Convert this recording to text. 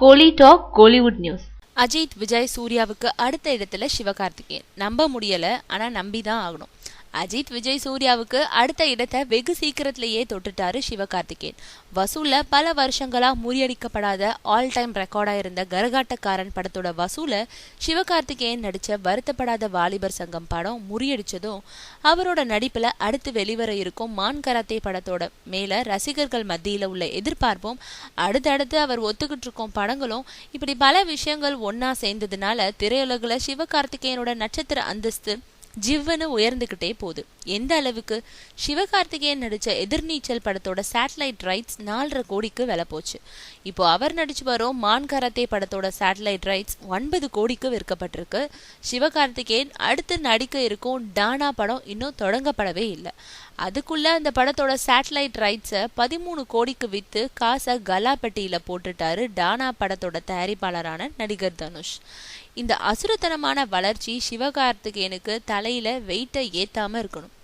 கோலி talk Kollywood news. Ajith, Vijay, சூர்யாவுக்கு அடுத்த இடத்துல சிவகார்த்திகேயன். நம்ப முடியல, ஆனா நம்பிதான் ஆகணும். அஜித், விஜய், சூர்யாவுக்கு அடுத்த இடத்தை வெகு சீக்கிரத்திலேயே தொட்டுட்டாரு சிவகார்த்திகேயன். வசூல்ல பல வருஷங்களா முறியடிக்கப்படாத ஆல் டைம் ரெக்கார்டா இருந்த கரகாட்டக்காரன் படத்தோட வசூல சிவகார்த்திகேயன் நடிச்ச வருத்தப்படாத வாலிபர் சங்கம் படம் முறியடிச்சதும், அவரோட நடிப்புல அடுத்து வெளிவர இருக்கும் மான் கராத்தே படத்தோட மேல ரசிகர்கள் மத்தியில உள்ள எதிர்பார்ப்பும், அடுத்தடுத்து அவர் ஒத்துக்கிட்டு இருக்கும் படங்களும், இப்படி பல விஷயங்கள் ஒன்னா சேர்ந்ததுனால திரையுலகில் சிவகார்த்திகேயனோட நட்சத்திர அந்தஸ்து ஜிவ்னு உயர்ந்துகிட்டே போகுது. எந்த அளவுக்கு? சிவகார்த்திகேயன் நடிச்ச எதிர்நீச்சல் படத்தோட சேட்டலைட் ரைட்ஸ் 4.5 கோடிக்கு விலை போச்சு. இப்போ அவர் நடிச்சு வரும் மான் கராத்தே படத்தோட சேட்டலைட் ரைட்ஸ் 9 கோடிக்கு விற்கப்பட்டிருக்கு. சிவகார்த்திகேயன் அடுத்து நடிக்க இருக்கும் டானா படம் இன்னும் தொடங்கப்படவே இல்லை. அதுக்குள்ள அந்த படத்தோட சேட்டலைட் ரைட்ஸை 13 கோடிக்கு வித்து காசை கலாப்பட்டியில போட்டுட்டாரு டானா படத்தோட தயாரிப்பாளரான நடிகர் தனுஷ். இந்த அசுரத்தனமான வளர்ச்சி சிவகார்த்திகேயனுக்கு தலையில வெயிட்டை ஏத்தாம இருக்கணும்.